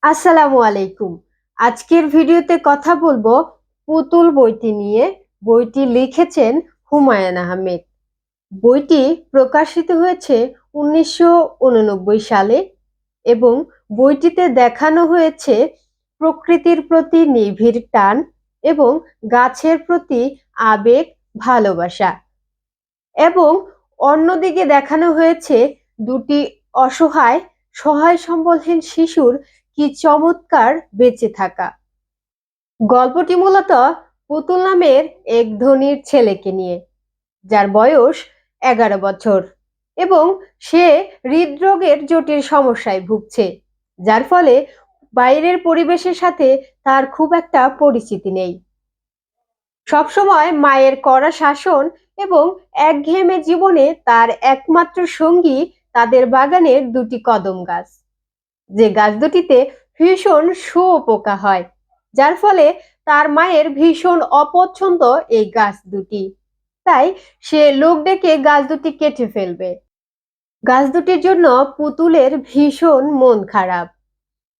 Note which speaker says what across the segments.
Speaker 1: আসসালামু আলাইকুম। আজকের ভিডিওতে কথা বলবো পুতুল বইটি নিয়ে। বইটি লিখেছেন হুমায়ুন আহমেদ। বইটি প্রকাশিত হয়েছে 1989 সালে এবং বইটিতে দেখানো হয়েছে প্রকৃতির প্রতি নিবিড় টান এবং গাছের প্রতি আবেগ, ভালোবাসা। এবং অন্যদিকে দেখানো হয়েছে দুটি অসহায়, সহায় সম্বলহীন শিশুর কি চমৎকার বেঁচে থাকা। গল্পটি মূলত পুতুল নামের এক ধনীর ছেলেকে নিয়ে, যার বয়স 11 বছর এবং সে হৃদরোগের জটিল সমস্যায় ভুগছে, যার ফলে বাইরের পরিবেশের সাথে তার খুব একটা পরিচিতি নেই। সবসময় মায়ের কড়া শাসন এবং একঘেয়েমি জীবনে তার একমাত্র সঙ্গী তাদের বাগানের দুটি কদম গাছ, যে গাছ দুটিতে ভীষণ শুঁয়োপোকা হয়, যার ফলে তার মায়ের ভীষণ অপছন্দ এই গাছ দুটি। তাই সে লোক ডেকে গাছ দুটি কেটে ফেলবে। গাছ দুটির জন্য পুতুলের ভীষণ মন খারাপ।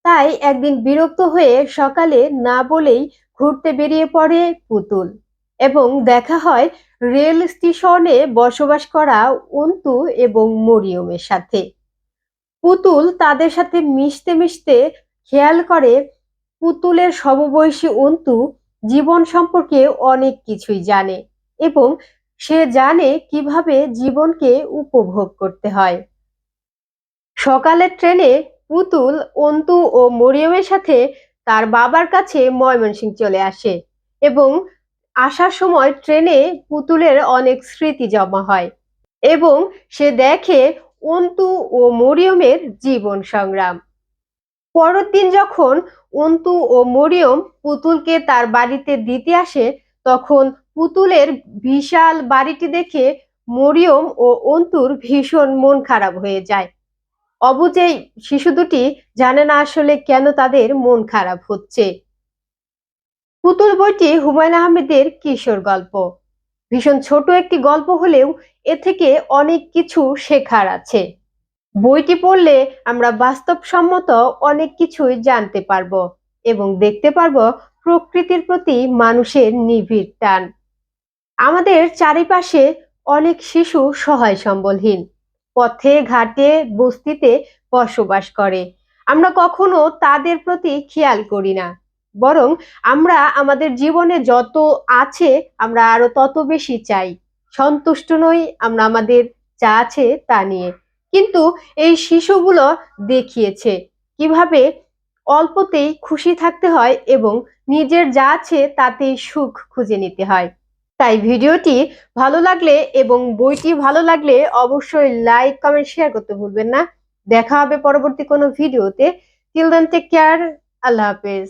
Speaker 1: তাই একদিন বিরক্ত হয়ে সকালে না বলেই ঘুরতে বেরিয়ে পড়ে পুতুল এবং দেখা হয় রেল স্টেশনে বসবাস করা অন্তু এবং মরিয়মের সাথে। পুতুল তাদের সাথে মিশতে মিশতে খেয়াল করে পুতুলের সমবয়সী অন্তু জীবন সম্পর্কে অনেক কিছুই জানে এবং সে জানে কিভাবে জীবনকে উপভোগ করতে হয়। সকালের ট্রেনে পুতুল অন্তু ও মরিয়মের সাথে তার বাবার কাছে ময়মনসিংহ চলে আসে এবং আসার সময় ট্রেনে পুতুলের অনেক স্মৃতি জমা হয় এবং সে দেখে অন্তু ও মরিয়মের জীবন সংগ্রাম। পরের দিন যখন অন্তু ও মরিয়ম পুতুলকে তার বাড়িতে দিতে আসে, তখন পুতুলের বিশাল বাড়িটি দেখে মরিয়ম ও অন্তুর ভীষণ মন খারাপ হয়ে যায়। অবুঝেই শিশু দুটি জানে না আসলে কেন তাদের মন খারাপ হচ্ছে। পুতুল বইটি হুমায়ুন আহমেদের কিশোর গল্প। ভীষণ ছোট একটি গল্প হলেও এ থেকে অনেক কিছু শেখার আছে। বইটি পড়লে আমরা বাস্তবসম্মত অনেক কিছুই জানতে পারবো এবং দেখতে পারবো প্রকৃতির প্রতি মানুষের নিবিড় টান। আমাদের চারিপাশে অনেক শিশু সহায় সম্বলহীন, পথে ঘাটে বস্তিতে বসবাস করে। আমরা কখনো তাদের প্রতি খেয়াল করি না, বরং আমরা আমাদের জীবনে যত আছে আমরা আরো তত বেশি চাই, সন্তুষ্ট নই আমরা আমাদের যা আছে তা নিয়ে। কিন্তু এই শিশুগুলো দেখিয়েছে কিভাবে অল্পতেই খুশি থাকতে হয় এবং নিজের যা আছে তাতেই সুখ খুঁজে নিতে হয়। তাই ভিডিওটি ভালো লাগলে এবং বইটি ভালো লাগলে অবশ্যই লাইক, কমেন্ট, শেয়ার করতে ভুলবেন না। দেখা হবে পরবর্তী কোনো ভিডিওতে। Till then take care. আল্লাহ হাফেজ।